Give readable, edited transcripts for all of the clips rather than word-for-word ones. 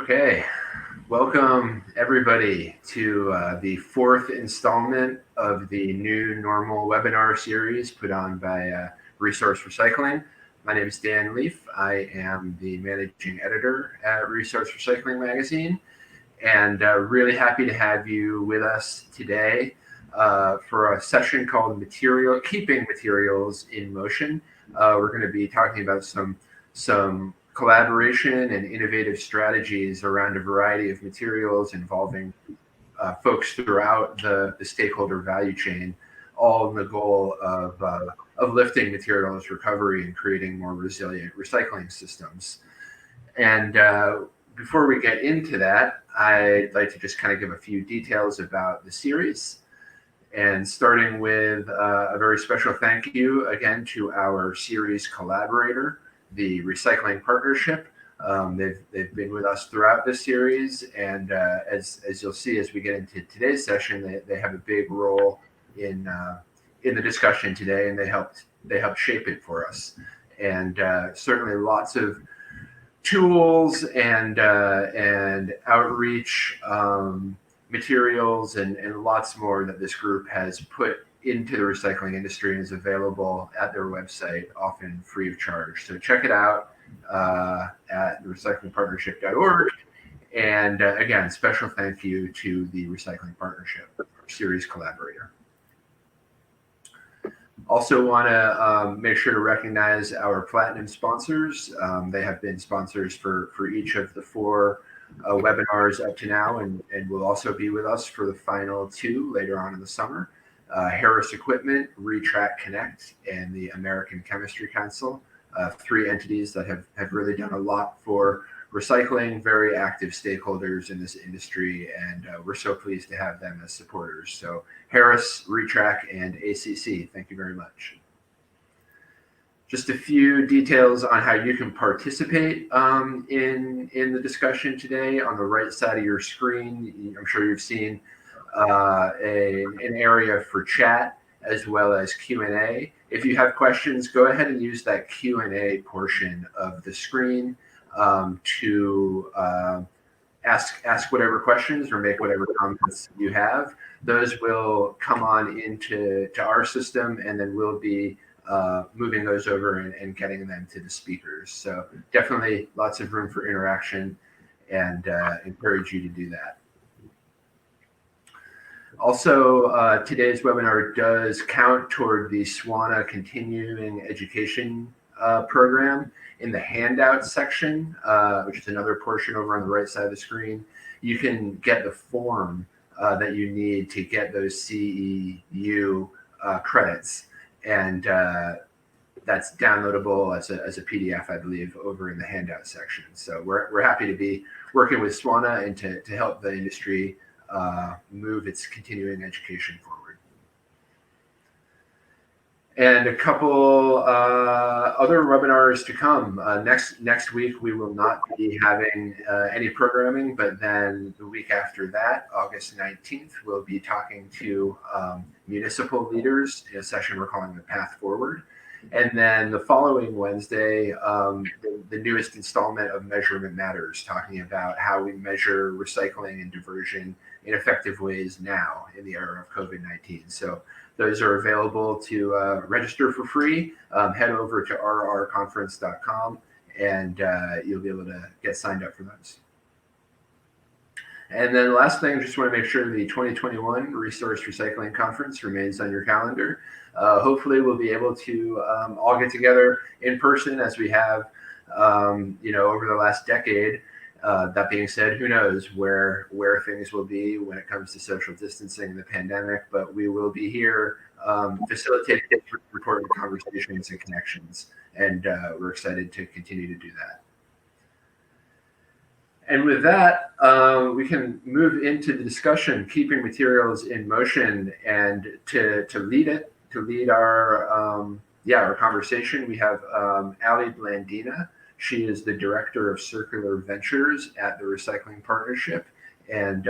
Okay, welcome everybody to the fourth installment of the new normal webinar series put on by Resource Recycling. My name is Dan Leaf. I am the managing editor at Resource Recycling Magazine, and really happy to have you with us today for a session called Keeping Materials in Motion. We're going to be talking about some collaboration and innovative strategies around a variety of materials involving folks throughout the stakeholder value chain, all in the goal of lifting materials recovery and creating more resilient recycling systems. And before we get into that, I'd like to just kind of give a few details about the series. And starting with a very special thank you again to our series collaborator, the Recycling Partnership. They've been with us throughout this series, and as you'll see as we get into today's session, they have a big role in the discussion today, and they helped shape it for us. And certainly lots of tools and outreach materials and lots more that this group has put into the recycling industry and is available at their website, often free of charge. So check it out at recyclingpartnership.org. And again, special thank you to the Recycling Partnership, our series collaborator. Also want to make sure to recognize our platinum sponsors. They have been sponsors for each of the four webinars up to now, and will also be with us for the final two later on in the summer. Harris Equipment, Retract Connect, and the American Chemistry Council, three entities that have really done a lot for recycling, very active stakeholders in this industry, and we're so pleased to have them as supporters. So Harris, Retract, and ACC, thank you very much. Just a few details on how you can participate in the discussion today. On the right side of your screen, I'm sure you've seen an area for chat as well as Q&A. If you have questions, go ahead and use that Q&A portion of the screen to ask whatever questions or make whatever comments you have. Those will come on into our system, and then we'll be moving those over and getting them to the speakers. So definitely lots of room for interaction, and encourage you to do that. Also, today's webinar does count toward the SWANA continuing education program. In the handout section, which is another portion over on the right side of the screen, you can get the form that you need to get those CEU credits. And that's downloadable as a PDF, I believe, over in the handout section. So we're happy to be working with SWANA and to help the industry move its continuing education forward. And a couple other webinars to come. Next week, we will not be having any programming, but then the week after that, August 19th, we'll be talking to municipal leaders in a session we're calling the Path Forward. And then the following Wednesday, the newest installment of Measurement Matters, talking about how we measure recycling and diversion in effective ways now in the era of COVID-19. So those are available to register for free. Head over to rrconference.com, and you'll be able to get signed up for those. And then the last thing, just want to make sure the 2021 Resource Recycling Conference remains on your calendar. Hopefully we'll be able to all get together in person as we have over the last decade. That being said, who knows where things will be when it comes to social distancing and the pandemic, but we will be here facilitating important conversations and connections, and we're excited to continue to do that. And with that, we can move into the discussion, keeping materials in motion, and to lead our conversation, we have Blandina. She is the director of circular ventures at the Recycling Partnership, and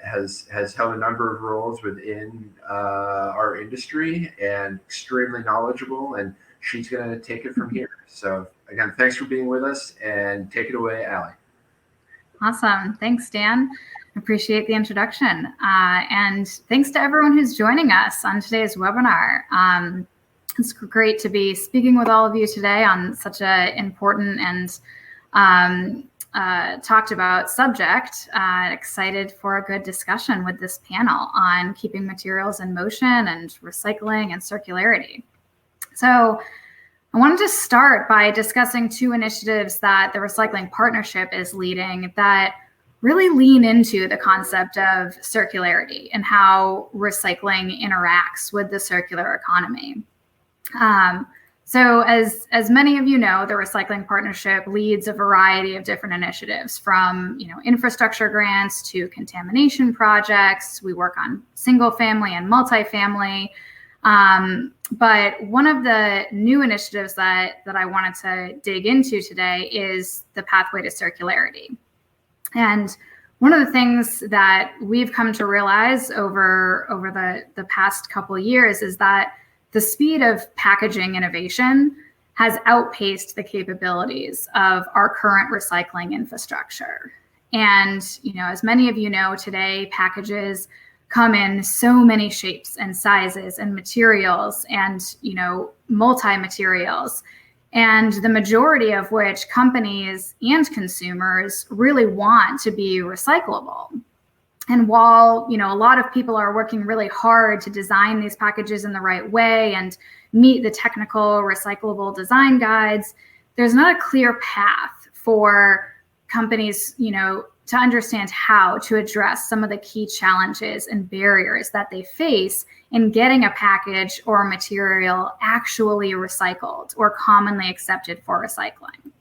has held a number of roles within our industry, and extremely knowledgeable, and she's going to take it from here. So again, thanks for being with us, and take it away, Ali. Awesome. Thanks, Dan. Appreciate the introduction. And thanks to everyone who's joining us on today's webinar. It's great to be speaking with all of you today on such an important and talked about subject. Excited for a good discussion with this panel on keeping materials in motion and recycling and circularity. So I wanted to start by discussing two initiatives that the Recycling Partnership is leading that really lean into the concept of circularity and how recycling interacts with the circular economy. So as many of you know, the Recycling Partnership leads a variety of different initiatives, from infrastructure grants to contamination projects. We work on single family and multifamily. But one of the new initiatives that I wanted to dig into today is the pathway to circularity. And one of the things that we've come to realize over the past couple of years is that the speed of packaging innovation has outpaced the capabilities of our current recycling infrastructure. And, as many of you know, today packages come in so many shapes and sizes and materials and, multi-materials, and the majority of which companies and consumers really want to be recyclable. And while, a lot of people are working really hard to design these packages in the right way and meet the technical recyclable design guides, there's not a clear path for companies, to understand how to address some of the key challenges and barriers that they face in getting a package or material actually recycled or commonly accepted for recycling.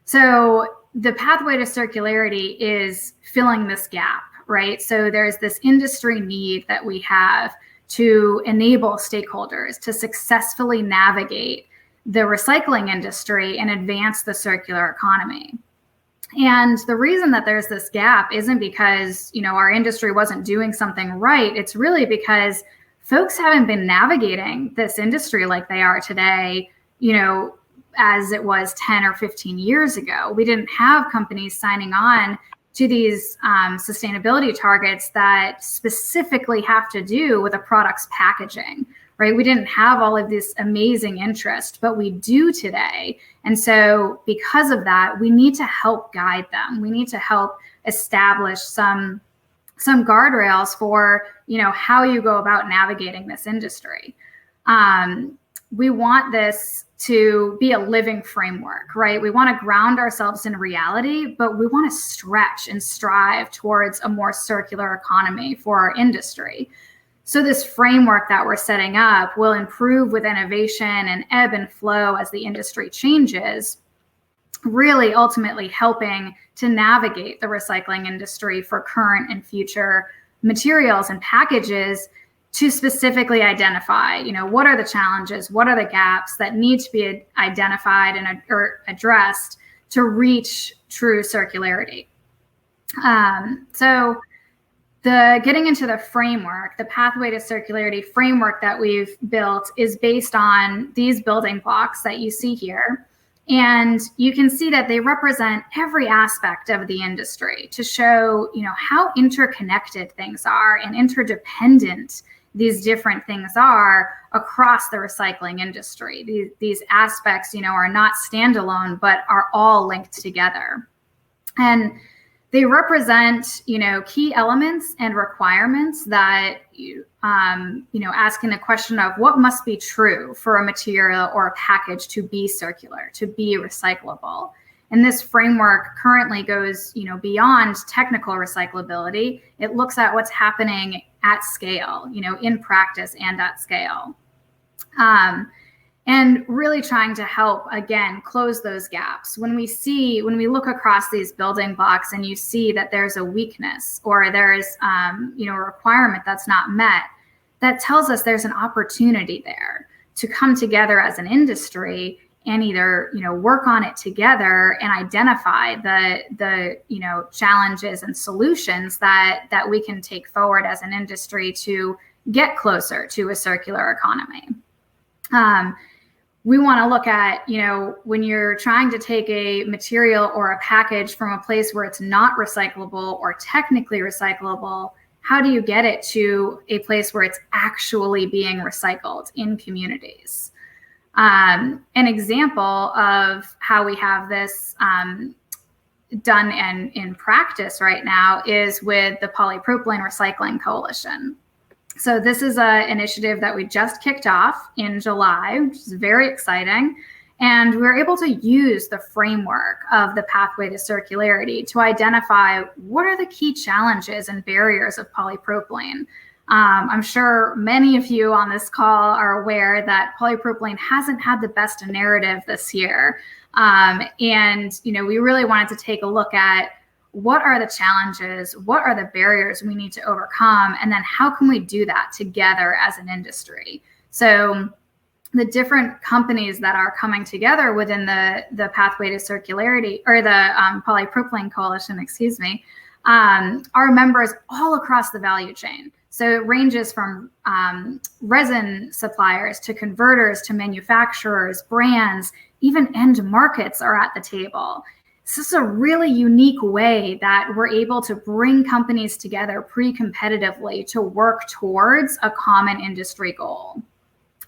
So the pathway to circularity is filling this gap, right? So there's this industry need that we have to enable stakeholders to successfully navigate the recycling industry and advance the circular economy. And the reason that there's this gap isn't because, our industry wasn't doing something right. It's really because folks haven't been navigating this industry like they are today, as it was 10 or 15 years ago. We didn't have companies signing on to these sustainability targets that specifically have to do with a product's packaging, right? We didn't have all of this amazing interest, but we do today. And so because of that, we need to help guide them. We need to help establish some guardrails for, how you go about navigating this industry. We want this to be a living framework, right? We want to ground ourselves in reality, but we want to stretch and strive towards a more circular economy for our industry. So this framework that we're setting up will improve with innovation and ebb and flow as the industry changes, really ultimately helping to navigate the recycling industry for current and future materials and packages to specifically identify, what are the challenges, what are the gaps that need to be identified and addressed to reach true circularity. So getting into the framework, the pathway to circularity framework that we've built is based on these building blocks that you see here. And you can see that they represent every aspect of the industry to show, how interconnected things are and interdependent these different things are across the recycling industry. These aspects, are not standalone, but are all linked together. And they represent, key elements and requirements that, asking the question of what must be true for a material or a package to be circular, to be recyclable. And this framework currently goes, beyond technical recyclability. It looks at what's happening at scale, in practice and at scale. And really trying to help, again, close those gaps. When we look across these building blocks and you see that there's a weakness or there's, a requirement that's not met, that tells us there's an opportunity there to come together as an industry and either, work on it together and identify the challenges and solutions that we can take forward as an industry to get closer to a circular economy. we want to look at, when you're trying to take a material or a package from a place where it's not recyclable or technically recyclable, how do you get it to a place where it's actually being recycled in communities? An example of how we have this done and in practice right now is with the Polypropylene Recycling Coalition. So this is an initiative that we just kicked off in July, which is very exciting. And we're able to use the framework of the Pathway to Circularity to identify what are the key challenges and barriers of polypropylene. I'm sure many of you on this call are aware that polypropylene hasn't had the best narrative this year. And we really wanted to take a look at what are the challenges, what are the barriers we need to overcome, and then how can we do that together as an industry? So the different companies that are coming together within the Pathway to Circularity, or the Polypropylene Coalition, are members all across the value chain. So it ranges from resin suppliers to converters to manufacturers, brands, even end markets are at the table. This is a really unique way that we're able to bring companies together pre-competitively to work towards a common industry goal.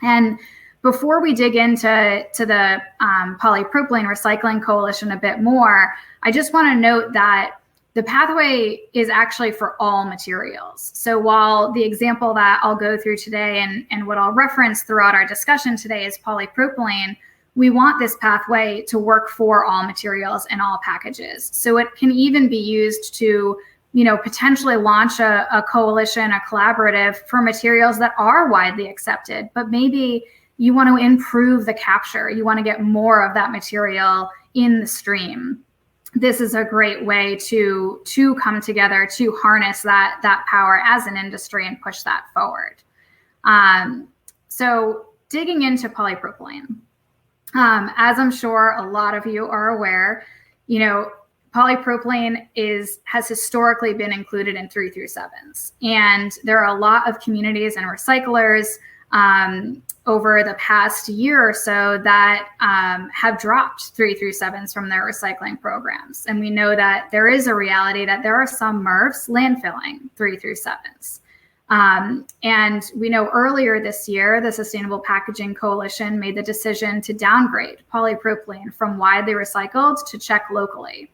And before we dig into the Polypropylene Recycling Coalition a bit more, I just want to note that the pathway is actually for all materials. So while the example that I'll go through today and what I'll reference throughout our discussion today is polypropylene, we want this pathway to work for all materials and all packages. So it can even be used to, potentially launch a coalition, a collaborative for materials that are widely accepted, but maybe you want to improve the capture. You want to get more of that material in the stream. This is a great way to come together to harness that power as an industry and push that forward. So digging into polypropylene. As I'm sure a lot of you are aware, polypropylene has historically been included in 3 through 7s. And there are a lot of communities and recyclers over the past year or so that have dropped 3 through 7s from their recycling programs. And we know that there is a reality that there are some MRFs landfilling 3 through 7s. And we know earlier this year, the Sustainable Packaging Coalition made the decision to downgrade polypropylene from widely recycled to check locally.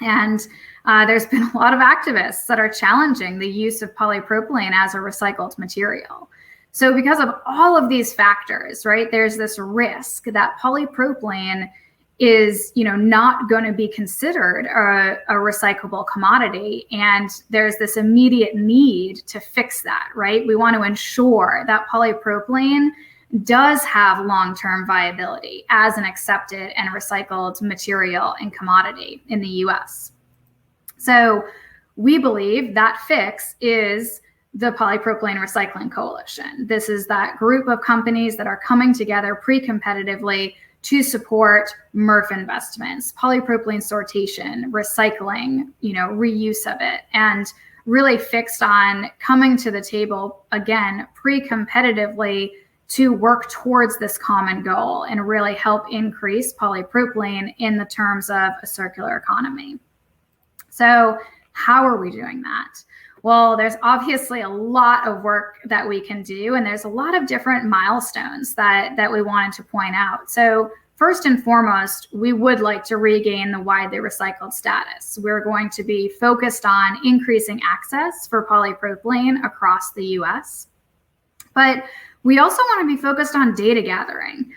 And there's been a lot of activists that are challenging the use of polypropylene as a recycled material. So because of all of these factors, right, there's this risk that polypropylene is, not going to be considered a recyclable commodity. And there's this immediate need to fix that, right? We want to ensure that polypropylene does have long-term viability as an accepted and recycled material and commodity in the US. So we believe that fix is the Polypropylene Recycling Coalition. This is that group of companies that are coming together pre-competitively to support MRF investments, polypropylene sortation, recycling, reuse of it, and really fixed on coming to the table, again, pre-competitively to work towards this common goal and really help increase polypropylene in the terms of a circular economy. So how are we doing that? Well, there's obviously a lot of work that we can do, and there's a lot of different milestones that we wanted to point out. So first and foremost, we would like to regain the widely recycled status. We're going to be focused on increasing access for polypropylene across the US. But we also want to be focused on data gathering.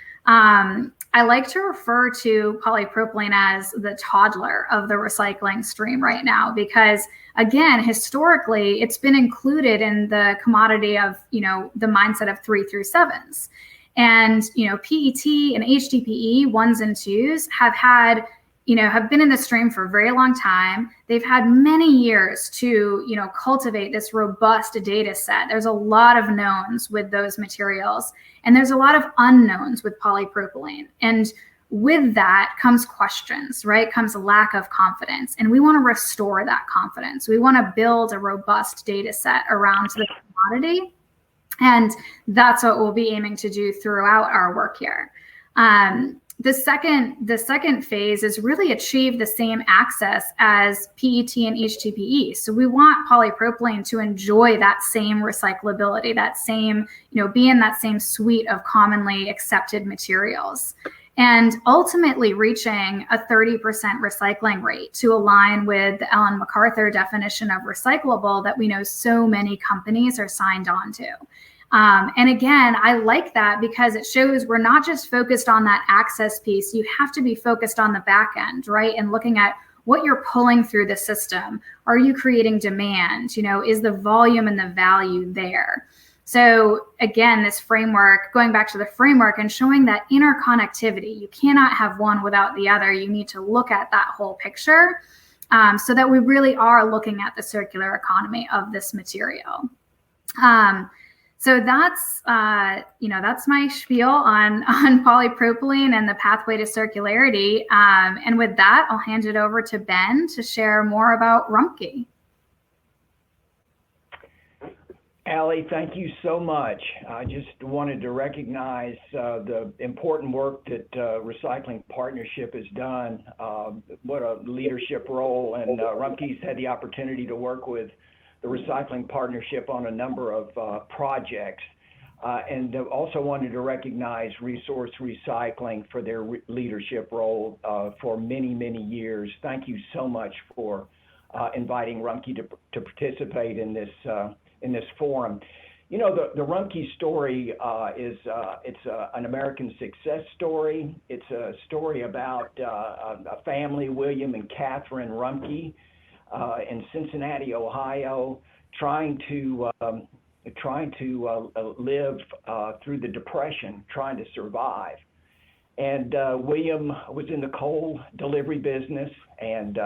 I like to refer to polypropylene as the toddler of the recycling stream right now, because again, historically, it's been included in the commodity of, the mindset of 3 through 7s. And, PET and HDPE 1s and 2s have been in the stream for a very long time. They've had many years to, cultivate this robust data set. There's a lot of knowns with those materials, and there's a lot of unknowns with polypropylene. And with that comes questions, right? Comes a lack of confidence. And we want to restore that confidence. We want to build a robust data set around the commodity. And that's what we'll be aiming to do throughout our work here. The second phase is really achieve the same access as PET and HDPE. So we want polypropylene to enjoy that same recyclability, that same, be in that same suite of commonly accepted materials. And ultimately reaching a 30% recycling rate to align with the Ellen MacArthur definition of recyclable that we know so many companies are signed on to. And again, I like that because it shows we're not just focused on that access piece. You have to be focused on the back end, right? And looking at what you're pulling through the system. Are you creating demand? Is the volume and the value there? So again, this framework, going back to the framework and showing that interconnectivity, you cannot have one without the other. You need to look at that whole picture so that we really are looking at the circular economy of this material. So that's my spiel on polypropylene and the pathway to circularity. And with that, I'll hand it over to Ben to share more about Rumpke. Allie, thank you so much. I just wanted to recognize the important work that Recycling Partnership has done. What a leadership role, and Rumpke's had the opportunity to work with the Recycling Partnership on a number of projects. And also wanted to recognize Resource Recycling for their leadership role for many, many years. Thank you so much for inviting Rumpke to participate in this forum. The Rumpke story it's an American success story. It's a story about a family, William and Catherine Rumpke, in Cincinnati, Ohio, trying to live through the Depression, trying to survive. And William was in the coal delivery business, and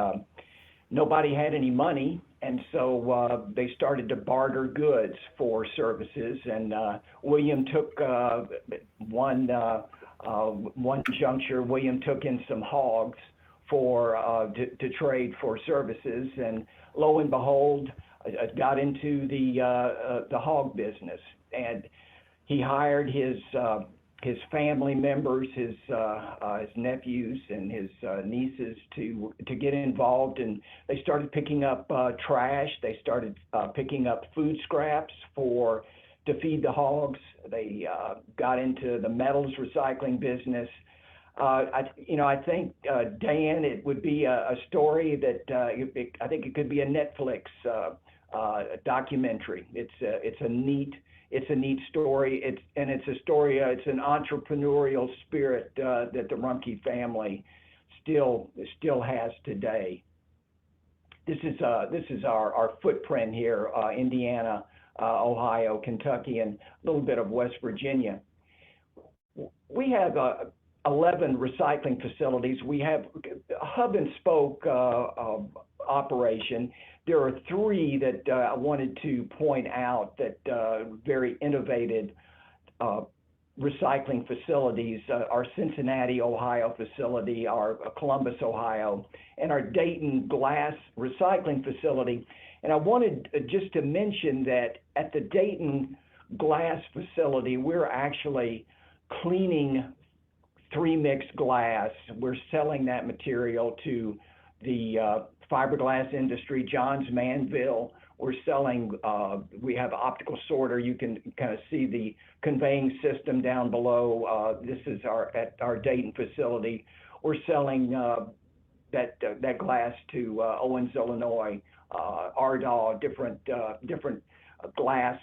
nobody had any money. And so they started to barter goods for services. And William took one juncture. William took in some hogs to trade for services, and lo and behold, got into the hog business. And he hired his family members, his nephews and his nieces to get involved, and they started picking up trash. They started picking up food scraps to feed the hogs. They got into the metals recycling business. I think, Dan, it would be a story that I think it could be a Netflix documentary. It's a neat story. It's a story. It's an entrepreneurial spirit that the Rumpke family still has today. This is our footprint here: Indiana, Ohio, Kentucky, and a little bit of West Virginia. We have 11 recycling facilities. We have a hub and spoke operation. There are 3 that I wanted to point out that very innovative recycling facilities: our Cincinnati, Ohio facility, our Columbus, Ohio, and our Dayton glass recycling facility. And I wanted just to mention that at the Dayton glass facility, we're actually cleaning 3-mix glass. We're selling that material to the fiberglass industry, Johns Manville. We're selling, we have optical sorter. You can kind of see the conveying system down below. This is at our Dayton facility. We're selling that glass to Owens, Illinois, Ardagh, different glass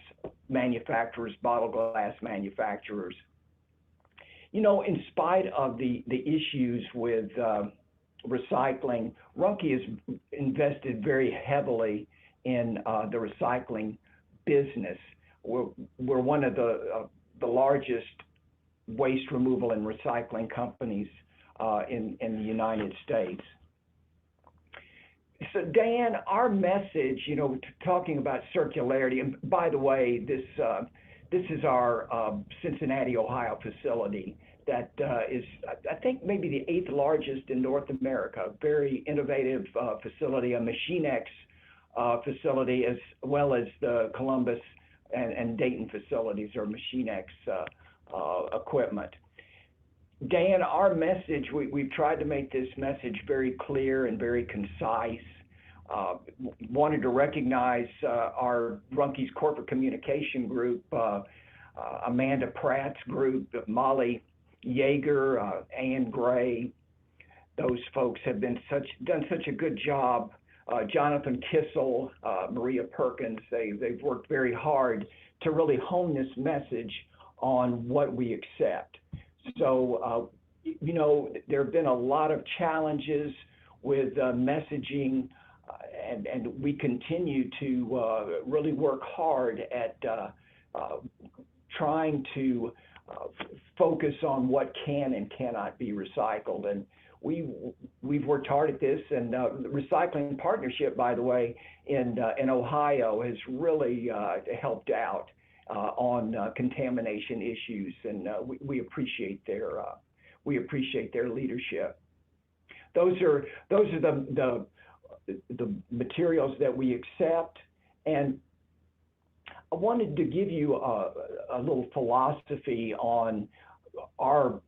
manufacturers, bottle glass manufacturers. In spite of the issues with recycling, Rumpke has invested very heavily in the recycling business. We're one of the largest waste removal and recycling companies in the United States. So Dan, our message, talking about circularity, and by the way, this is our Cincinnati, Ohio facility that is, I think, maybe the 8th largest in North America. Very innovative facility, a MachineX facility, as well as the Columbus and Dayton facilities are MachineX equipment. Dan, our message, we've tried to make this message very clear and very concise. Wanted to recognize our Rumpke's corporate communication group, Amanda Pratt's group, Molly Yeager, Ann Gray. Those folks have done such a good job. Jonathan Kissel, Maria Perkins, they've worked very hard to really hone this message on what we accept. So, there have been a lot of challenges with messaging, and we continue to really work hard at trying to focus on what can and cannot be recycled. And we've worked hard at this, and the Recycling Partnership, by the way, in Ohio has really helped out on contamination issues, and we appreciate their leadership. Those are the materials that we accept, and I wanted to give you a little philosophy on our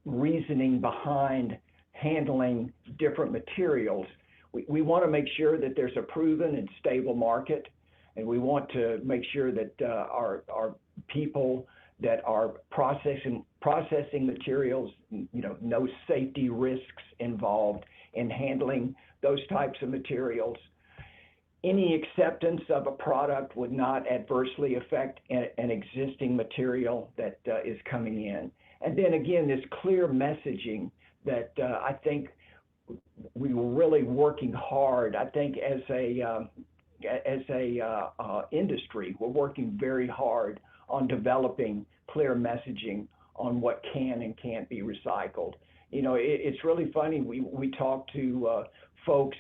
reasoning behind handling different materials. We want to make sure that there's a proven and stable market, and we want to make sure that our people that are processing materials, no safety risks involved in handling those types of materials. Any acceptance of a product would not adversely affect an existing material that is coming in. And then again, this clear messaging that I think we were really working hard. I think as a industry, we're working very hard on developing clear messaging on what can and can't be recycled. It's really funny. We talk to folks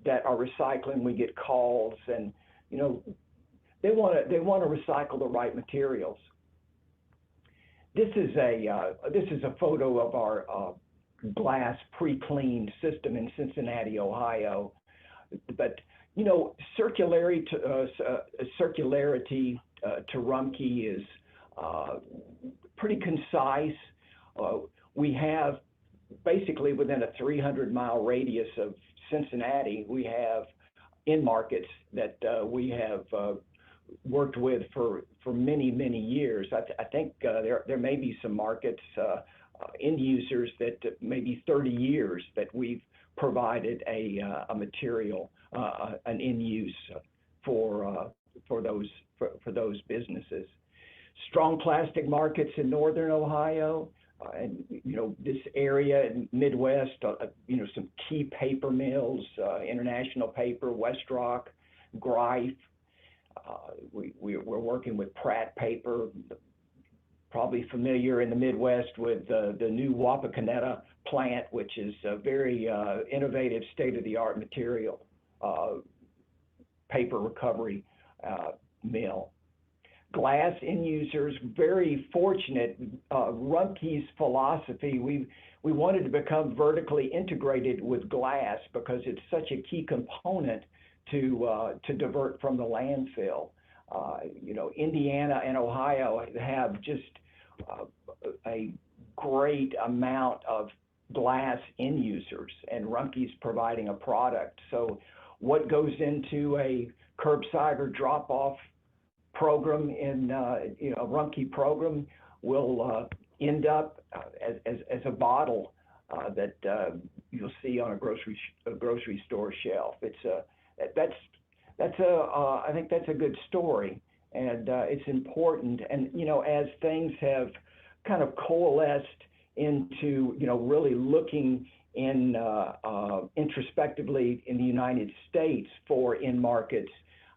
that are recycling. We get calls, and they want to recycle the right materials. This is a photo of our glass pre-cleaned system in Cincinnati, Ohio. But circularity to Rumpke is pretty concise. We have basically within a 300-mile radius of Cincinnati, we have end markets that we have worked with for many, many years. I think there may be some markets, end users that maybe 30 years that we've provided a material, an end use for those businesses. Strong plastic markets in northern Ohio, and this area in Midwest, some key paper mills, International Paper, Westrock, Greif. We're working with Pratt Paper, probably familiar in the Midwest with the new Wapakoneta plant, which is a very innovative, state-of-the-art material paper recovery mill. Glass end users, very fortunate. Rumpke's philosophy, we wanted to become vertically integrated with glass because it's such a key component to divert from the landfill. Indiana and Ohio have just a great amount of glass end users, and Rumpke's providing a product. So what goes into a curbside or drop-off program in a Rumpke program will end up as a bottle that you'll see on a grocery store shelf. I think that's a good story, and it's important. And as things have kind of coalesced into really looking in introspectively in the United States for end markets,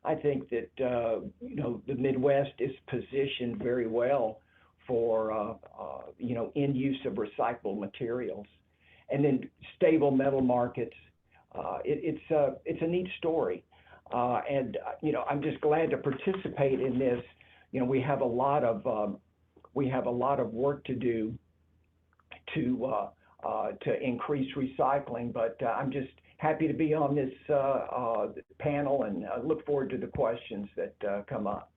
I think that the Midwest is positioned very well for end use of recycled materials, and then stable metal markets. It's a neat story, and I'm just glad to participate in this. We have a lot of work to do to increase recycling, but I'm just happy to be on this panel, and look forward to the questions that come up.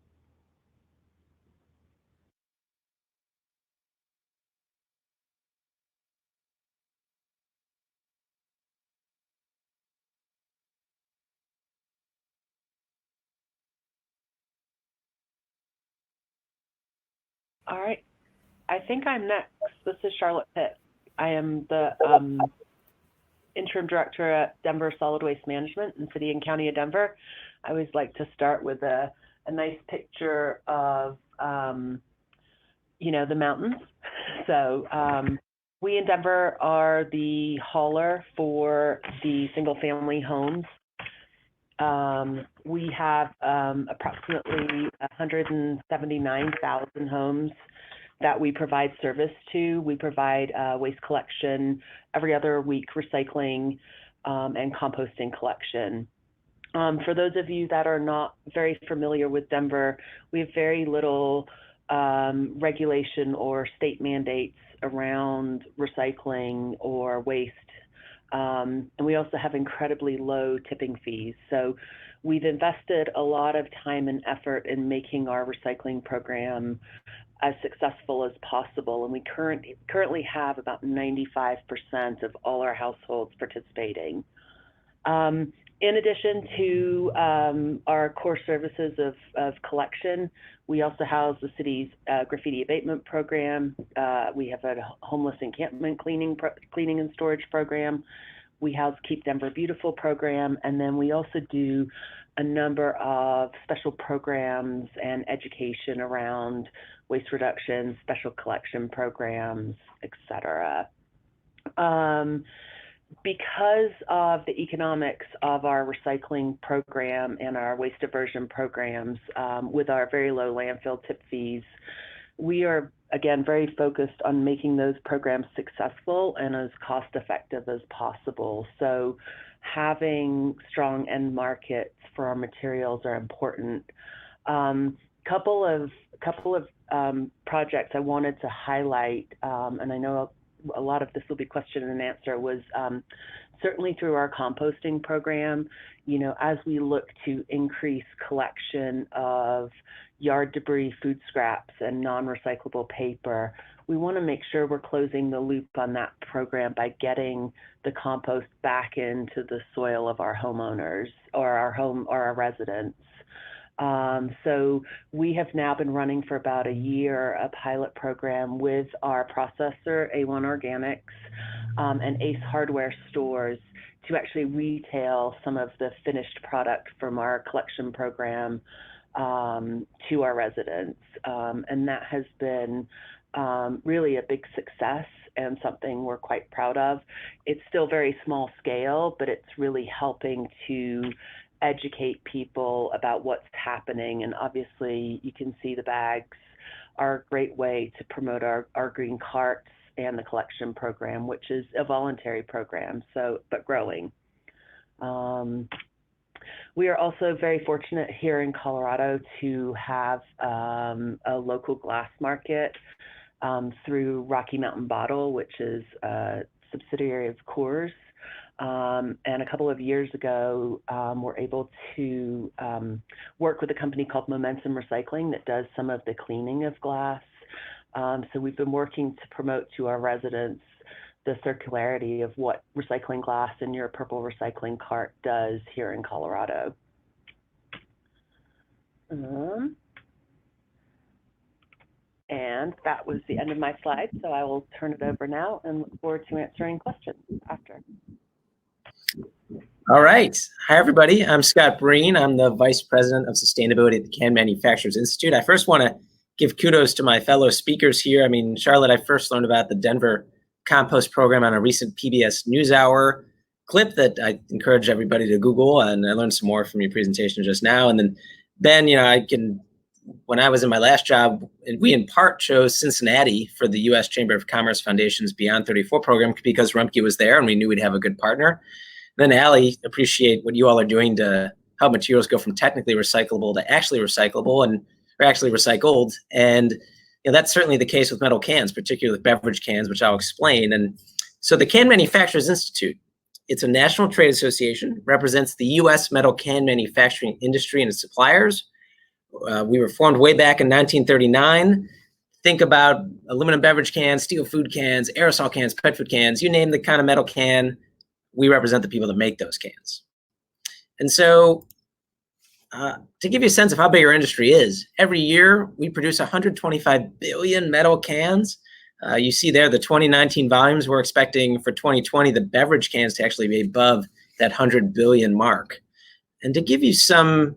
All right. I think I'm next. This is Charlotte Pitt. I am the Interim Director at Denver Solid Waste Management in City and County of Denver. I always like to start with a nice picture of, the mountains. So we in Denver are the hauler for the single family homes. We have approximately 179,000 homes that we provide service to. We provide waste collection, every other week recycling, and composting collection. For those of you that are not very familiar with Denver, we have very little regulation or state mandates around recycling or waste. And we also have incredibly low tipping fees. So we've invested a lot of time and effort in making our recycling program as successful as possible. And we currently have about 95% of all our households participating. In addition to our core services of collection, we also house the city's graffiti abatement program. We have a homeless encampment cleaning and storage program. We house Keep Denver Beautiful program. And then we also do a number of special programs and education around waste reduction, special collection programs, et cetera. Because of the economics of our recycling program and our waste diversion programs, with our very low landfill tip fees, we are, again, very focused on making those programs successful and as cost effective as possible. So having strong end markets for our materials are important. Couple of projects I wanted to highlight, and I know a lot of this will be question and answer, was certainly through our composting program. As we look to increase collection of yard debris, food scraps, and non-recyclable paper, we want to make sure we're closing the loop on that program by getting the compost back into the soil of our homeowners or our residents. So we have now been running for about a year a pilot program with our processor, A1 Organics, and Ace Hardware stores to actually retail some of the finished product from our collection program to our residents. And that has been really a big success and something we're quite proud of. It's still very small scale, but it's really helping to educate people about what's happening. And obviously you can see the bags are a great way to promote our green carts and the collection program, which is a voluntary program, but growing. We are also very fortunate here in Colorado to have a local glass market through Rocky Mountain Bottle, which is a subsidiary of Coors. And a couple of years ago, we're able to work with a company called Momentum Recycling that does some of the cleaning of glass. So we've been working to promote to our residents the circularity of what recycling glass in your purple recycling cart does here in Colorado. And that was the end of my slide, so I will turn it over now and look forward to answering questions after. All right. Hi, everybody. I'm Scott Breen. I'm the Vice President of Sustainability at the Can Manufacturers Institute. I first want to give kudos to my fellow speakers here. I mean, Charlotte, I first learned about the Denver Compost Program on a recent PBS NewsHour clip that I encourage everybody to Google, and I learned some more from your presentation just now. And then Ben, when I was in my last job, we in part chose Cincinnati for the U.S. Chamber of Commerce Foundation's Beyond 34 program because Rumpke was there and we knew we'd have a good partner. Then Allie, appreciate what you all are doing to help materials go from technically recyclable to actually recyclable or actually recycled. And that's certainly the case with metal cans, particularly with beverage cans, which I'll explain. And so the Can Manufacturers Institute, it's a national trade association, represents the U.S. metal can manufacturing industry and its suppliers. We were formed way back in 1939. Think about aluminum beverage cans, steel food cans, aerosol cans, pet food cans, you name the kind of metal can, we represent the people that make those cans. And so to give you a sense of how big our industry is, every year we produce 125 billion metal cans. You see there the 2019 volumes. We're expecting for 2020 the beverage cans to actually be above that 100 billion mark. And to give you some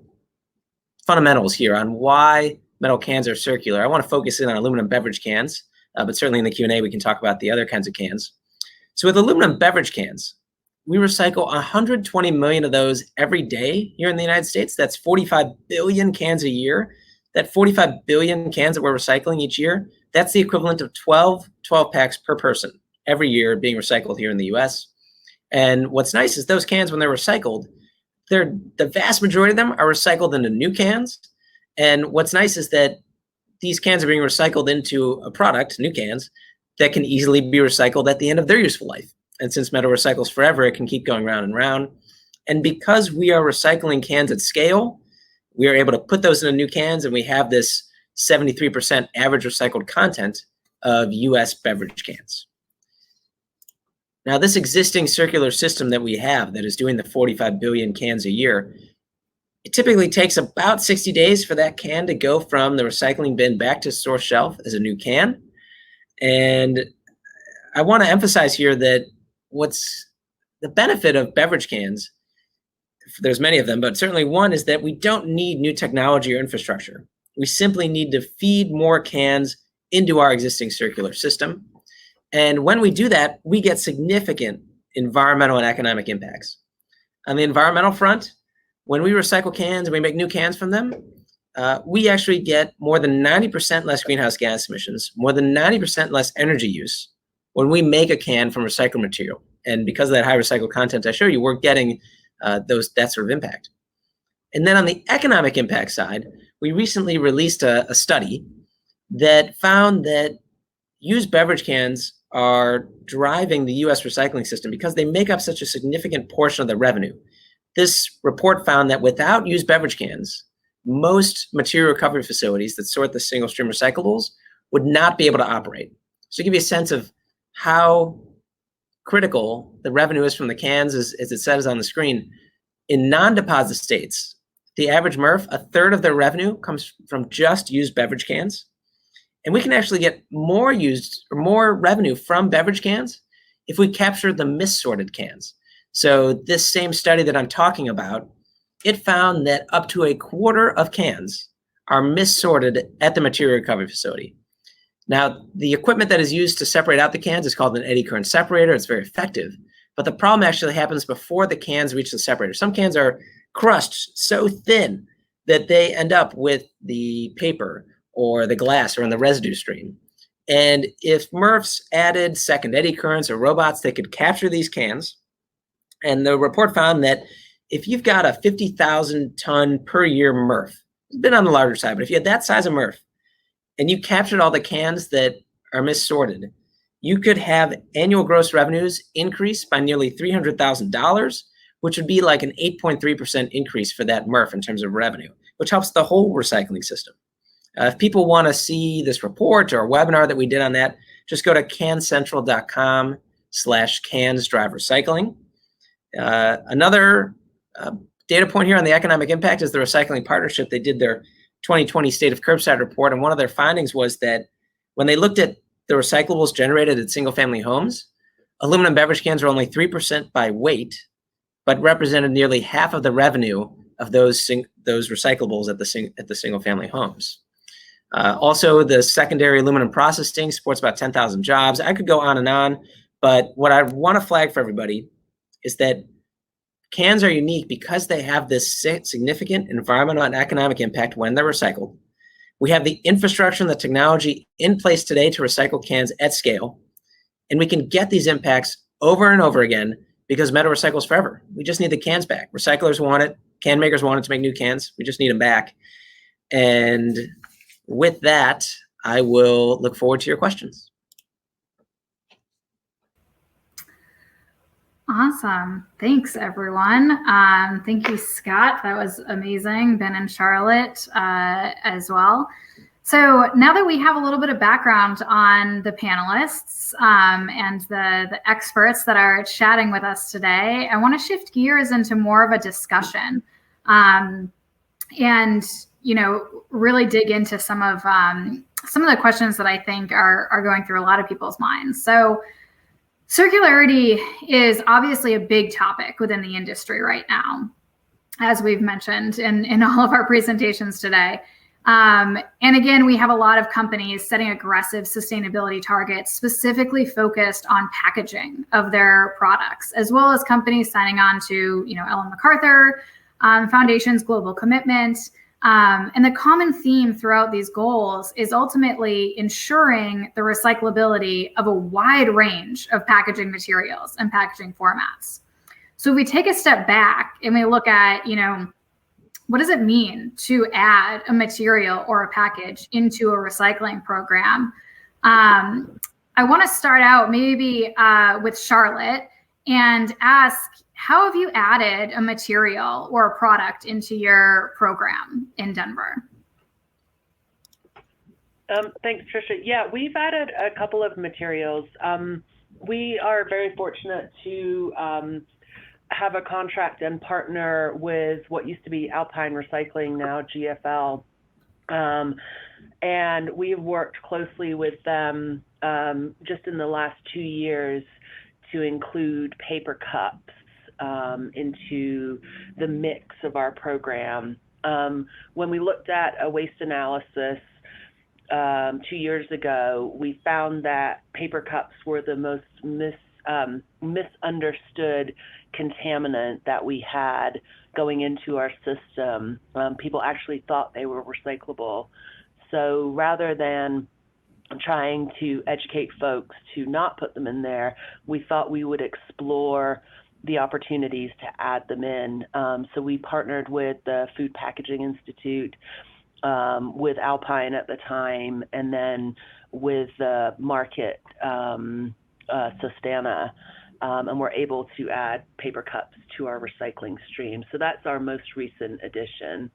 fundamentals here on why metal cans are circular, I want to focus in on aluminum beverage cans, but certainly in the Q&A we can talk about the other kinds of cans. So with aluminum beverage cans, we recycle 120 million of those every day here in the United States. That's 45 billion cans a year. That 45 billion cans that we're recycling each year, that's the equivalent of 12 packs per person every year being recycled here in the US. And what's nice is those cans, when they're recycled, the vast majority of them are recycled into new cans. And what's nice is that these cans are being recycled into a product, new cans, that can easily be recycled at the end of their useful life. And since metal recycles forever, it can keep going round and round. And because we are recycling cans at scale, we are able to put those into new cans, and we have this 73% average recycled content of US beverage cans. Now, this existing circular system that we have that is doing the 45 billion cans a year, it typically takes about 60 days for that can to go from the recycling bin back to store shelf as a new can. And I want to emphasize here that what's the benefit of beverage cans, there's many of them, but certainly one is that we don't need new technology or infrastructure. We simply need to feed more cans into our existing circular system. And when we do that, we get significant environmental and economic impacts. On the environmental front, when we recycle cans and we make new cans from them, we actually get more than 90% less greenhouse gas emissions, more than 90% less energy use when we make a can from recycled material. And because of that high recycled content I show you, we're getting that sort of impact. And then on the economic impact side, we recently released a study that found that used beverage cans are driving the US recycling system because they make up such a significant portion of the revenue. This report found that without used beverage cans, most material recovery facilities that sort the single stream recyclables would not be able to operate. So to give you a sense of how critical the revenue is from the cans, as it says on the screen, in non-deposit states, the average MRF, a third of their revenue comes from just used beverage cans. And we can actually get more revenue from beverage cans if we capture the missorted cans. So this same study that I'm talking about, it found that up to a quarter of cans are missorted at the material recovery facility. Now, the equipment that is used to separate out the cans is called an eddy current separator. It's very effective, but the problem actually happens before the cans reach the separator. Some cans are crushed so thin that they end up with the paper or the glass or in the residue stream. And if MRFs added second eddy currents or robots, they could capture these cans. And the report found that if you've got a 50,000 ton per year MRF, it's been on the larger side, but if you had that size of MRF and you captured all the cans that are missorted, you could have annual gross revenues increase by nearly $300,000, which would be like an 8.3% increase for that MRF in terms of revenue, which helps the whole recycling system. If people want to see this report or a webinar that we did on that, just go to cancentral.com/cansdriverecycling. Another data point here on the economic impact is the Recycling Partnership. They did their 2020 State of Curbside report, and one of their findings was that when they looked at the recyclables generated at single-family homes, aluminum beverage cans were only 3% by weight, but represented nearly half of the revenue of those recyclables at the single-family homes. Also, the secondary aluminum processing supports about 10,000 jobs. I could go on, but what I want to flag for everybody is that cans are unique because they have this significant environmental and economic impact when they're recycled. We have the infrastructure and the technology in place today to recycle cans at scale, and we can get these impacts over and over again because metal recycles forever. We just need the cans back. Recyclers want it. Can makers want it to make new cans. We just need them back. And with that, I will look forward to your questions. Awesome. Thanks, everyone. Thank you, Scott. That was amazing. Ben and Charlotte as well. So now that we have a little bit of background on the panelists and the experts that are chatting with us today, I want to shift gears into more of a discussion. and, really dig into some of the questions that I think are going through a lot of people's minds. So circularity is obviously a big topic within the industry right now, as we've mentioned in all of our presentations today. And again, we have a lot of companies setting aggressive sustainability targets specifically focused on packaging of their products, as well as companies signing on to, Ellen MacArthur Foundation's global commitment. And the common theme throughout these goals is ultimately ensuring the recyclability of a wide range of packaging materials and packaging formats. So if we take a step back and we look at, what does it mean to add a material or a package into a recycling program? I want to start out maybe with Charlotte and ask, how have you added a material or a product into your program in Denver? Thanks, Tricia. Yeah, we've added a couple of materials. We are very fortunate to have a contract and partner with what used to be Alpine Recycling, now GFL. And we've worked closely with them just in the last 2 years to include paper cups into the mix of our program. When we looked at a waste analysis 2 years ago, we found that paper cups were the most misunderstood contaminant that we had going into our system. People actually thought they were recyclable. So rather than trying to educate folks to not put them in there, we thought we would explore the opportunities to add them in. So we partnered with the Food Packaging Institute, with Alpine at the time, and then with the market, Sustana, and we're able to add paper cups to our recycling stream. So that's our most recent addition.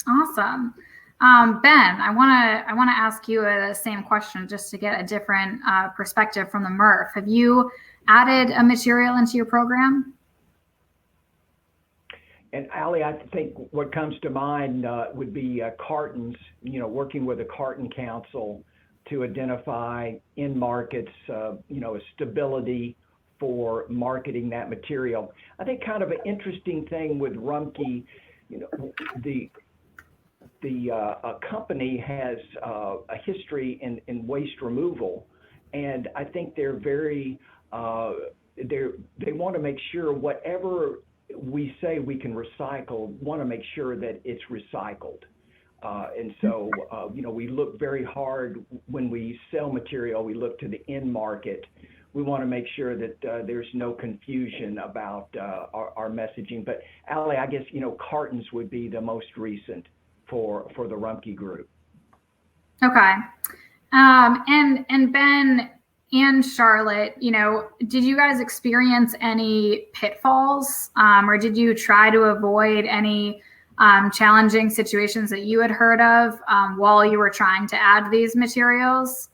Awesome. Ben, I want to ask you the same question just to get a different perspective from the MRF. Have you added a material into your program? And Ali, I think what comes to mind would be cartons, working with a carton council to identify in markets, a stability for marketing that material. I think kind of an interesting thing with Rumpke, the company has a history in waste removal, and I think they're very they want to make sure whatever we say we can recycle, want to make sure that it's recycled. And so, we look very hard when we sell material, we look to the end market. We want to make sure that there's no confusion about our messaging. But Ali, I guess, cartons would be the most recent for the Rumpke group. Okay. And Ben and Charlotte, did you guys experience any pitfalls, or did you try to avoid any challenging situations that you had heard of while you were trying to add these materials?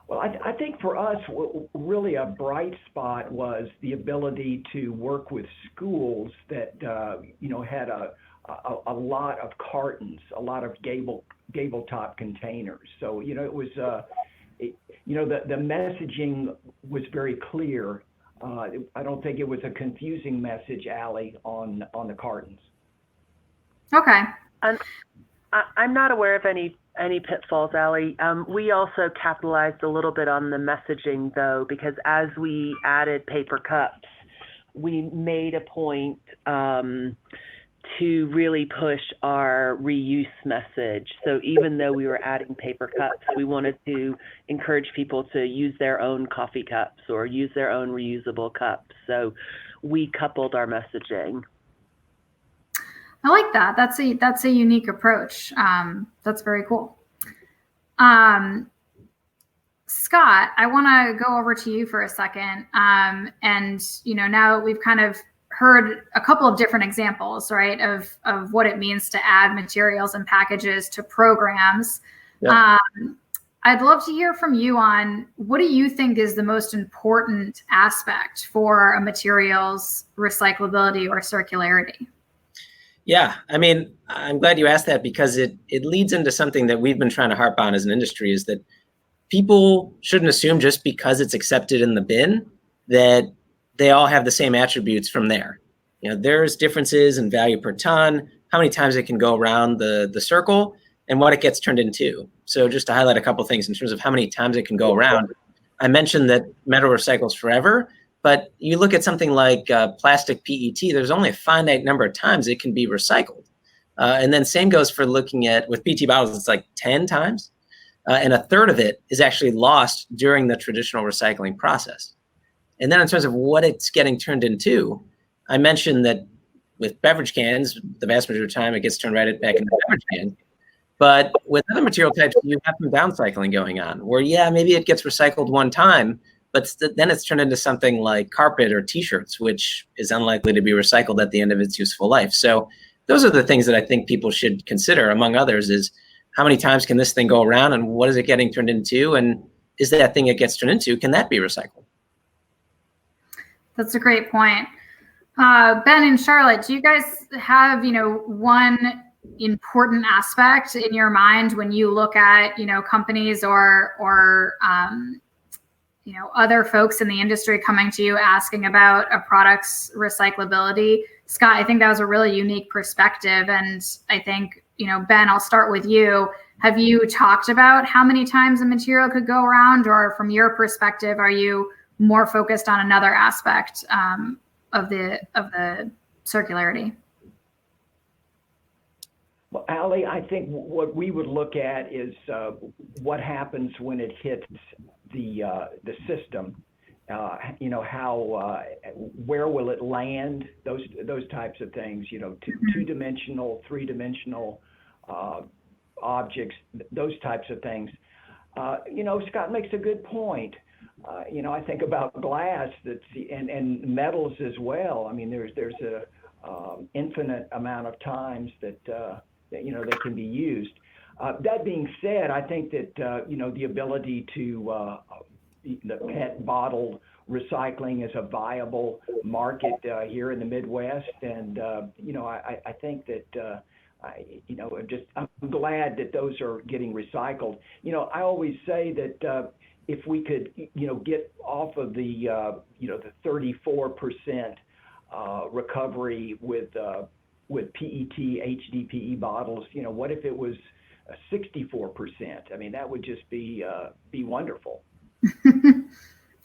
Well, I think for us, really a bright spot was the ability to work with schools that, had a lot of cartons, a lot of gable top containers. So, it was, the messaging was very clear. I don't think it was a confusing message, Ali, on the cartons. Okay. I'm not aware of any pitfalls, Ali. We also capitalized a little bit on the messaging, though, because as we added paper cups, we made a point to really push our reuse message. So even though we were adding paper cups, we wanted to encourage people to use their own coffee cups or use their own reusable cups. So we coupled our messaging. I like that. That's a unique approach. That's very cool. Scott, I want to go over to you for a second. And now we've kind of heard a couple of different examples, right, of what it means to add materials and packages to programs. Yeah. I'd love to hear from you on what do you think is the most important aspect for a material's recyclability or circularity? Yeah, I mean, I'm glad you asked that because it leads into something that we've been trying to harp on as an industry, is that people shouldn't assume just because it's accepted in the bin that they all have the same attributes from there. You know, there's differences in value per ton, how many times it can go around the circle, and what it gets turned into. So just to highlight a couple of things in terms of how many times it can go around, I mentioned that metal recycles forever, but you look at something like plastic PET, there's only a finite number of times it can be recycled. And then same goes for looking at, with PET bottles, it's like 10 times. And a third of it is actually lost during the traditional recycling process. And then in terms of what it's getting turned into, I mentioned that with beverage cans, the vast majority of the time it gets turned right back into the beverage can. But with other material types, you have some downcycling going on where, yeah, maybe it gets recycled one time, but then it's turned into something like carpet or t-shirts, which is unlikely to be recycled at the end of its useful life. So those are the things that I think people should consider, among others, is how many times can this thing go around and what is it getting turned into? And is that thing it gets turned into, can that be recycled? That's a great point. Ben and Charlotte, do you guys have, one important aspect in your mind when you look at, companies or other folks in the industry coming to you asking about a product's recyclability? Scott, I think that was a really unique perspective. And I think, Ben, I'll start with you. Have you talked about how many times a material could go around, or from your perspective, are you more focused on another aspect of the circularity? Well, Allie, I think what we would look at is what happens when it hits the system. Where will it land? Those types of things. Two-dimensional, three-dimensional objects. Those types of things. Scott makes a good point. I think about glass and metals as well. I mean, there's a infinite amount of times that they can be used. That being said, I think that the ability to the PET bottle recycling is a viable market here in the Midwest, and I think that I'm glad that those are getting recycled. I always say that if we could get off of the 34% recovery with PET HDPE bottles, what if it was 64%? I mean, that would just be wonderful.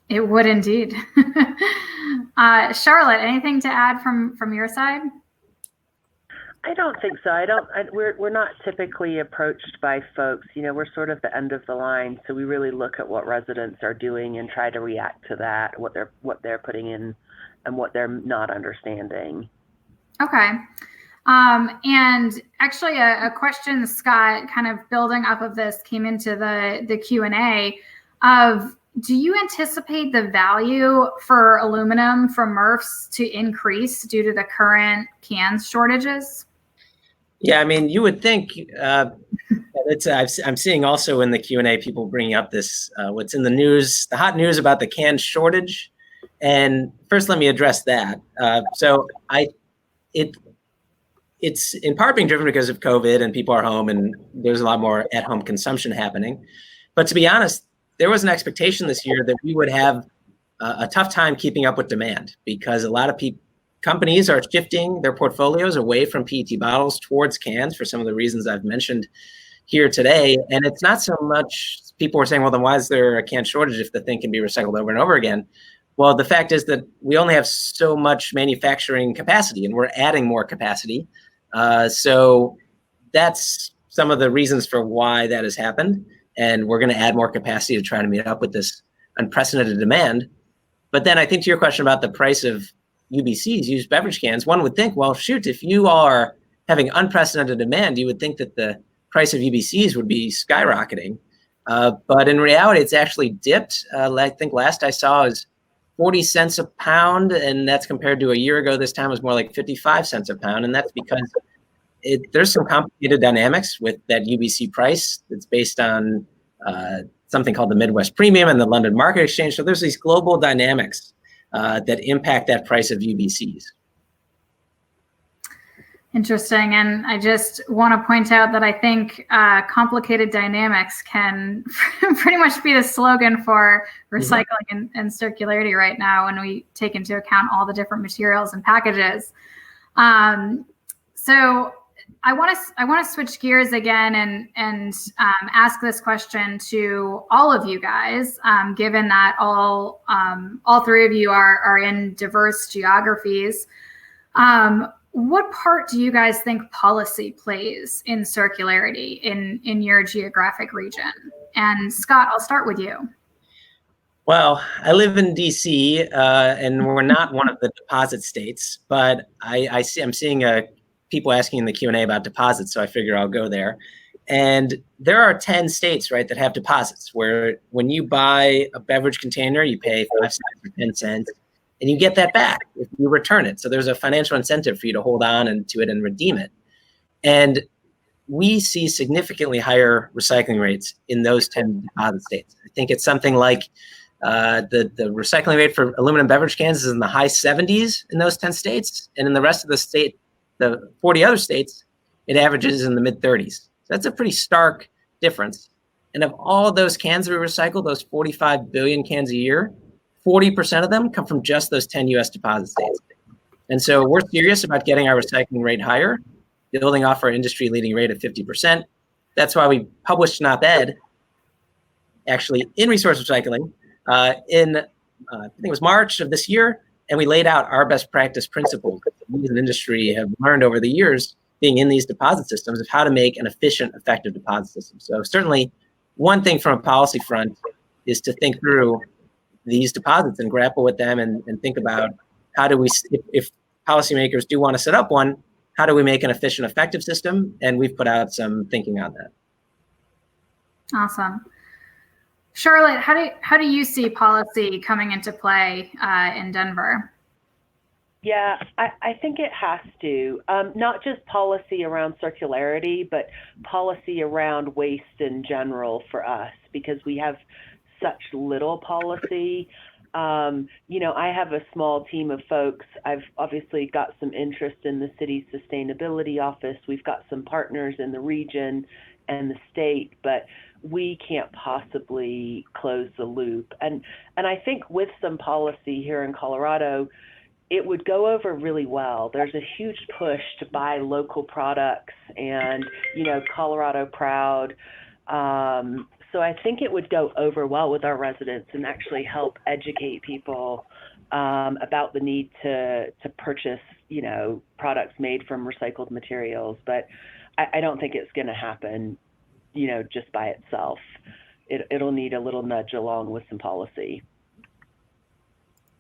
It would indeed. Charlotte, anything to add from your side? I don't think so. We're not typically approached by folks. We're sort of the end of the line, so we really look at what residents are doing and try to react to that, what they're putting in, and what they're not understanding. Okay. And actually, a question, Scott, kind of building off of this, came into the Q&A of, do you anticipate the value for aluminum from MRFs to increase due to the current cans shortages? Yeah, I mean, you would think I'm seeing also in the Q&A people bringing up this, what's in the news, the hot news about the can shortage. And first, let me address that. It's in part being driven because of COVID and people are home and there's a lot more at-home consumption happening. But to be honest, there was an expectation this year that we would have a tough time keeping up with demand because a lot of companies are shifting their portfolios away from PET bottles towards cans for some of the reasons I've mentioned here today. And it's not so much people were saying, well, then why is there a can shortage if the thing can be recycled over and over again? Well, the fact is that we only have so much manufacturing capacity and we're adding more capacity. So that's some of the reasons for why that has happened. And we're going to add more capacity to try to meet up with this unprecedented demand. But then I think to your question about the price of UBCs, used beverage cans, one would think, well, shoot, if you are having unprecedented demand, you would think that the price of UBCs would be skyrocketing. But in reality, it's actually dipped. I think last I saw is 40 cents a pound, and that's compared to a year ago. This time was more like 55 cents a pound, and that's because there's some complicated dynamics with that UBC price. It's based on something called the Midwest Premium and the London Market Exchange. So there's these global dynamics that impact that price of UBCs. Interesting. And I just want to point out that I think complicated dynamics can pretty much be the slogan for recycling and circularity right now when we take into account all the different materials and packages. So I want to switch gears again and ask this question to all of you guys, given that all three of you are in diverse geographies. What part do you guys think policy plays in circularity in your geographic region? And Scott, I'll start with you. Well, I live in DC, and we're not one of the deposit states, but I'm seeing people asking in the Q&A about deposits, so I figure I'll go there. And there are 10 states, right, that have deposits where when you buy a beverage container, you pay 5 cents or 10 cents. And you get that back if you return it. So there's a financial incentive for you to hold on to it and redeem it. And we see significantly higher recycling rates in those 10 deposit states. I think it's something like the recycling rate for aluminum beverage cans is in the high 70s in those 10 states. And in the rest of the state, the 40 other states, it averages in the mid 30s. So that's a pretty stark difference. And of all those cans we recycle, those 45 billion cans a year, 40% of them come from just those 10 US deposit states. And so we're serious about getting our recycling rate higher, building off our industry leading rate of 50%. That's why we published an op-ed actually in Resource Recycling in, I think it was March of this year, and we laid out our best practice principles that we as an industry have learned over the years being in these deposit systems of how to make an efficient, effective deposit system. So certainly one thing from a policy front is to think through these deposits and grapple with them and think about how do we, if policymakers do want to set up one, how do we make an efficient, effective system? And we've put out some thinking on that. Awesome. Charlotte, how do you see policy coming into play in Denver? Yeah, I think it has to, not just policy around circularity, but policy around waste in general for us, because we have such little policy. I have a small team of folks. I've obviously got some interest in the city's sustainability office. We've got some partners in the region and the state, but we can't possibly close the loop. And I think with some policy here in Colorado, it would go over really well. There's a huge push to buy local products and, Colorado proud. So I think it would go over well with our residents and actually help educate people about the need to purchase, products made from recycled materials. But I don't think it's going to happen, just by itself. It'll need a little nudge along with some policy.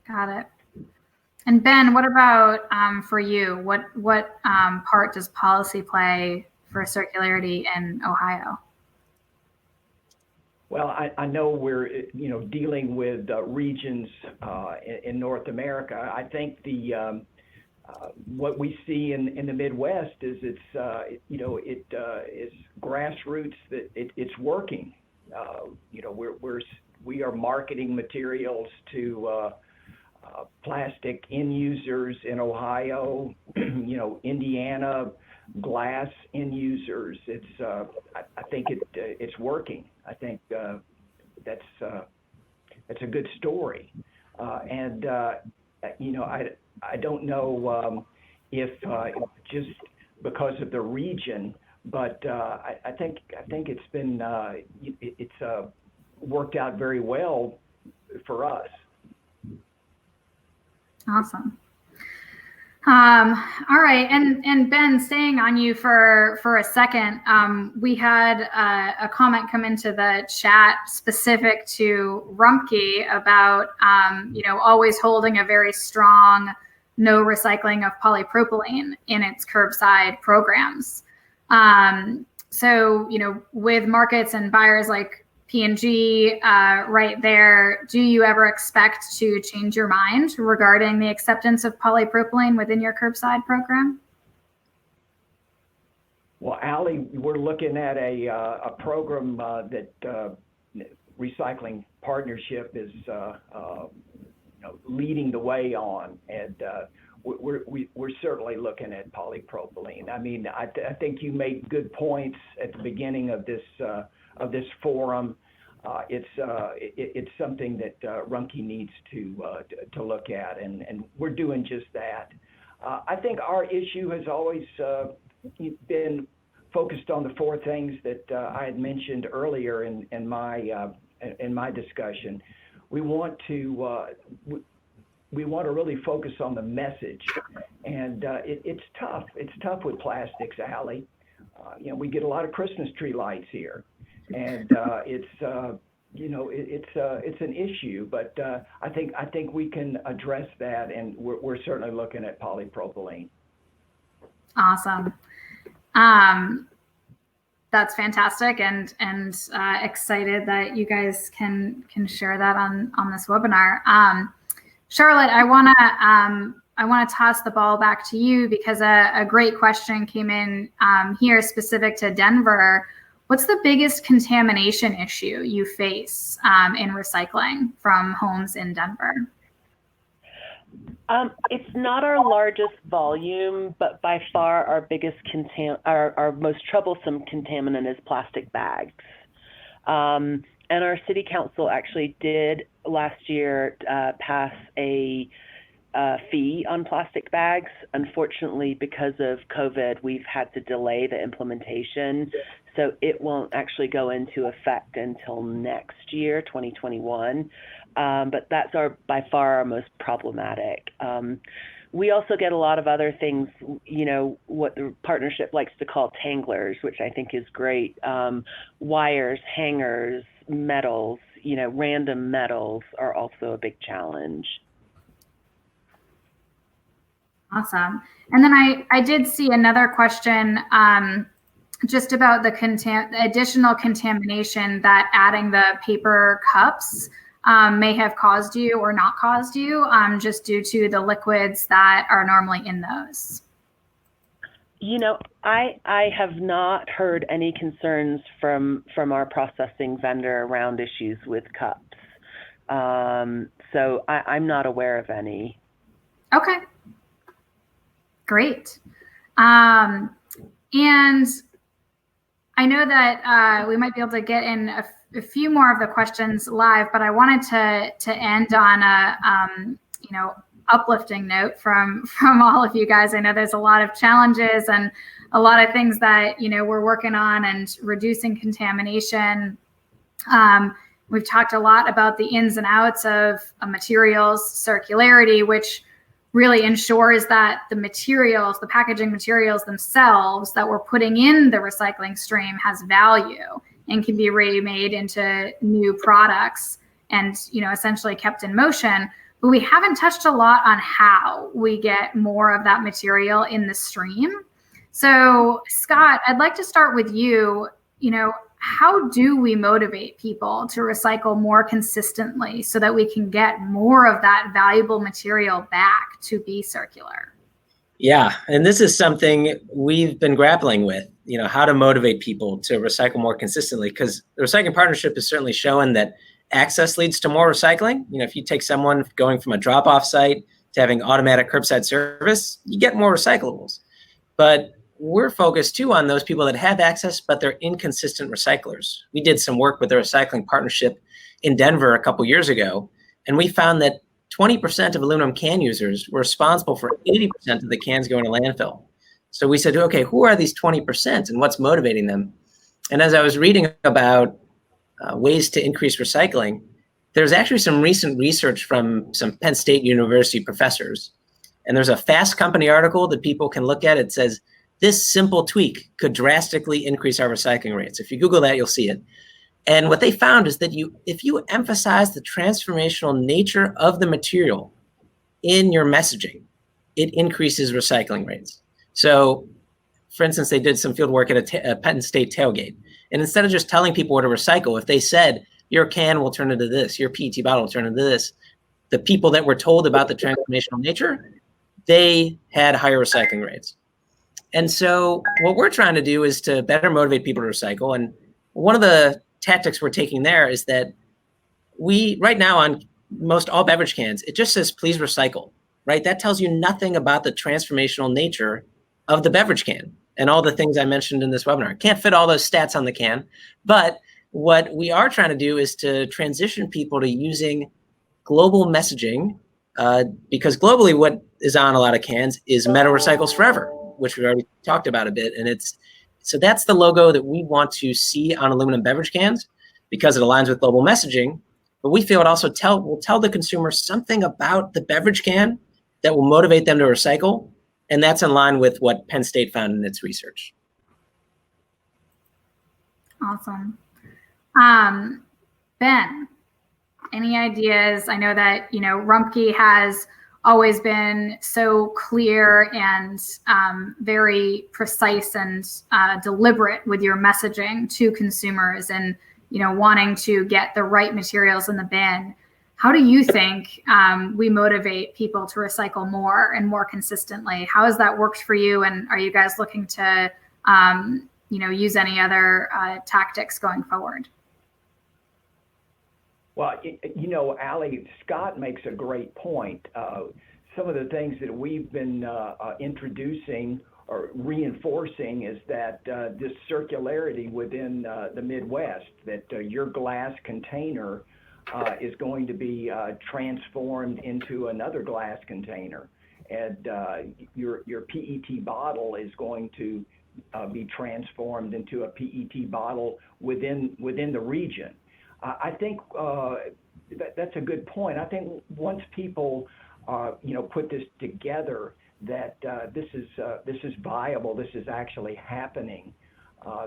Got it. And Ben, what about for you? What part does policy play for circularity in Ohio? Well, I know we're dealing with regions in North America. I think what we see in the Midwest is it is grassroots, that it's working. We are marketing materials to plastic end users in Ohio, Indiana, glass end users. I think it's working. I think that's a good story, and I don't know if just because of the region, but I think it's been it's worked out very well for us. Awesome. All right, and Ben, staying on you for a second, we had a comment come into the chat specific to Rumpke about always holding a very strong no recycling of polypropylene in its curbside programs. So with markets and buyers like P&G right there, do you ever expect to change your mind regarding the acceptance of polypropylene within your curbside program? Well, Allie, we're looking at a program that recycling partnership is leading the way on, and we're certainly looking at polypropylene. I mean, I think you made good points at the beginning of this forum. It's something that Rumpke needs to look at, and we're doing just that. I think our issue has always been focused on the four things that I had mentioned earlier in my discussion. We want to really focus on the message, and it's tough. It's tough with plastics, Allie. We get a lot of Christmas tree lights here, and it's an issue. But I think we can address that, and we're certainly looking at polypropylene. Awesome. That's fantastic, and excited that you guys can share that on this webinar. Charlotte, I want to toss the ball back to you, because a great question came in here specific to Denver. What's the biggest contamination issue you face in recycling from homes in Denver? It's not our largest volume, but by far our biggest our most troublesome contaminant is plastic bags. And our city council actually did last year pass a fee on plastic bags. Unfortunately, because of COVID, we've had to delay the implementation. So it won't actually go into effect until next year, 2021. But that's by far our most problematic. We also get a lot of other things, what the partnership likes to call tanglers, which I think is great. Wires, hangers, metals, random metals are also a big challenge. Awesome. And then I did see another question just about the additional contamination that adding the paper cups may have caused you or not caused you, just due to the liquids that are normally in those. I have not heard any concerns from our processing vendor around issues with cups. So I'm not aware of any. Okay. Great. And I know that we might be able to get in a few more of the questions live, but I wanted to end on a uplifting note from all of you guys. I know there's a lot of challenges and a lot of things that we're working on and reducing contamination. We've talked a lot about the ins and outs of materials circularity, which really ensures that the packaging materials themselves that we're putting in the recycling stream has value and can be remade into new products and, essentially kept in motion. But we haven't touched a lot on how we get more of that material in the stream. So Scott, I'd like to start with you. How do we motivate people to recycle more consistently so that we can get more of that valuable material back to be circular? Yeah, and this is something we've been grappling with, how to motivate people to recycle more consistently, because the Recycling Partnership has certainly shown that access leads to more recycling. If you take someone going from a drop-off site to having automatic curbside service, you get more recyclables. But we're focused too on those people that have access, but they're inconsistent recyclers. We did some work with the Recycling Partnership in Denver a couple years ago, and we found that 20% of aluminum can users were responsible for 80% of the cans going to landfill. So we said, okay, who are these 20% and what's motivating them? And as I was reading about ways to increase recycling, there's actually some recent research from some Penn State University professors. And there's a Fast Company article that people can look at. It says, this simple tweak could drastically increase our recycling rates. If you Google that, you'll see it. And what they found is that if you emphasize the transformational nature of the material in your messaging, it increases recycling rates. So, for instance, they did some field work at a Penn State tailgate. And instead of just telling people what to recycle, if they said, your can will turn into this, your PET bottle will turn into this, the people that were told about the transformational nature, they had higher recycling rates. And so what we're trying to do is to better motivate people to recycle. And one of the tactics we're taking there is that we right now on most all beverage cans, it just says please recycle, right? That tells you nothing about the transformational nature of the beverage can and all the things I mentioned in this webinar. Can't fit all those stats on the can, but what we are trying to do is to transition people to using global messaging, because globally what is on a lot of cans is metal recycles forever, which we already talked about a bit. And so that's the logo that we want to see on aluminum beverage cans because it aligns with global messaging. But we feel it also will tell the consumer something about the beverage can that will motivate them to recycle. And that's in line with what Penn State found in its research. Awesome. Ben, any ideas? I know that, Rumpke has always been so clear and very precise and deliberate with your messaging to consumers and, wanting to get the right materials in the bin. How do you think we motivate people to recycle more and more consistently? How has that worked for you? And are you guys looking to, use any other tactics going forward? Well, Allie, Scott makes a great point. Some of the things that we've been introducing or reinforcing is that this circularity within the Midwest, that your glass container is going to be transformed into another glass container, and your PET bottle is going to be transformed into a PET bottle within the region. I think that's a good point. I think once people, put this together, that this is viable, this is actually happening. I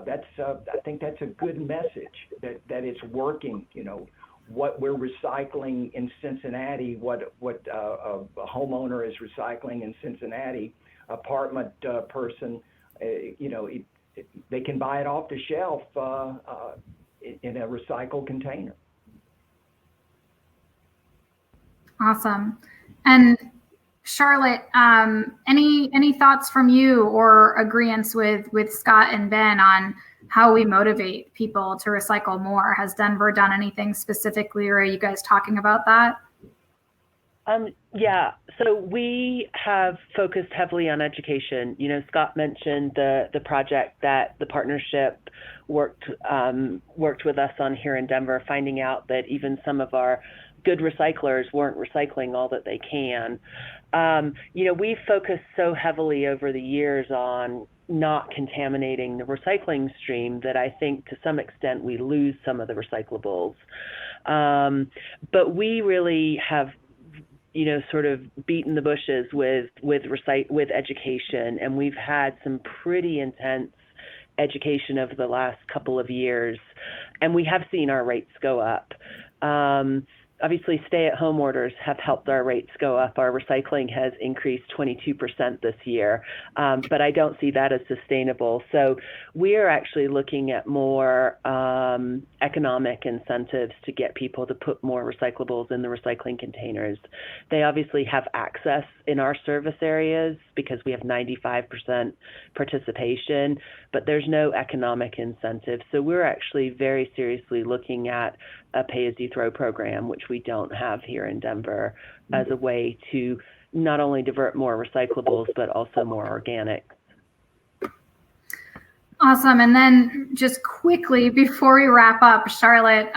think that's a good message that it's working. What we're recycling in Cincinnati, what a homeowner is recycling in Cincinnati, apartment person, they can buy it off the shelf in a recycled container. Awesome. And Charlotte, any thoughts from you or agreements with Scott and Ben on how we motivate people to recycle more? Has Denver done anything specifically, or are you guys talking about that? Yeah, so we have focused heavily on education. Scott mentioned the project that the partnership worked with us on here in Denver, finding out that even some of our good recyclers weren't recycling all that they can. We've focused so heavily over the years on not contaminating the recycling stream that I think to some extent we lose some of the recyclables. But we really have sort of beaten the bushes with education, and we've had some pretty intense education over the last couple of years, and we have seen our rates go up. Obviously, stay-at-home orders have helped our rates go up. Our recycling has increased 22% this year, but I don't see that as sustainable. So we are actually looking at more economic incentives to get people to put more recyclables in the recycling containers. They obviously have access in our service areas because we have 95% participation, but there's no economic incentive. So we're actually very seriously looking at a pay-as-you-throw program, which we don't have here in Denver, as a way to not only divert more recyclables, but also more organic. Awesome. And then just quickly before we wrap up, Charlotte,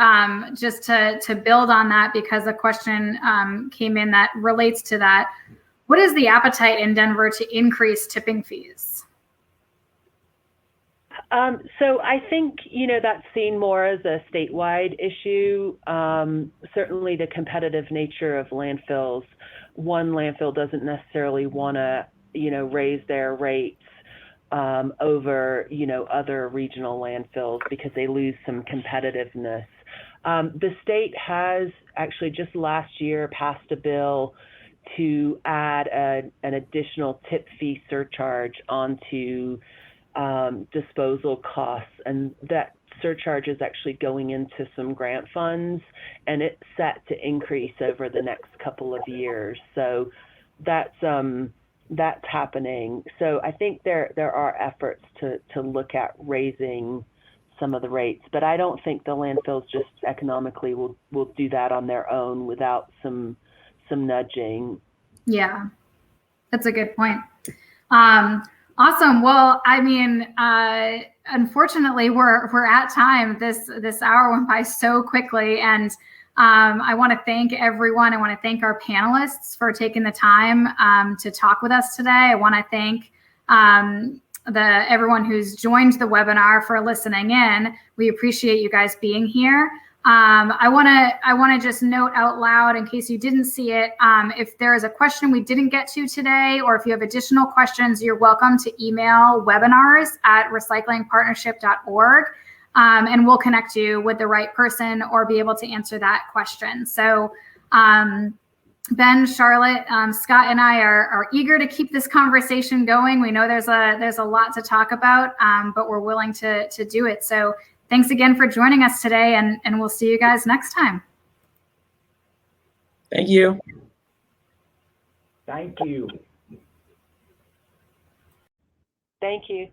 just to build on that, because a question came in that relates to that. What is the appetite in Denver to increase tipping fees? So I think, that's seen more as a statewide issue. Certainly the competitive nature of landfills. One landfill doesn't necessarily want to, raise their rates over, other regional landfills because they lose some competitiveness. The state has actually just last year passed a bill to add an additional tip fee surcharge onto disposal costs, and that surcharge is actually going into some grant funds, and it's set to increase over the next couple of years. So that's happening. So I think there are efforts to look at raising some of the rates. But I don't think the landfills just economically will do that on their own without some nudging. Yeah, that's a good point. Awesome. Well, I mean, unfortunately, we're at time. This hour went by so quickly, and I want to thank everyone. I want to thank our panelists for taking the time to talk with us today. I want to thank everyone who's joined the webinar for listening in. We appreciate you guys being here. I want to just note out loud, in case you didn't see it, if there is a question we didn't get to today, or if you have additional questions, you're welcome to email webinars@recyclingpartnership.org, and we'll connect you with the right person or be able to answer that question. So Ben, Charlotte, Scott, and I are eager to keep this conversation going. We know there's a lot to talk about, but we're willing to do it. So thanks again for joining us today, and we'll see you guys next time. Thank you. Thank you. Thank you.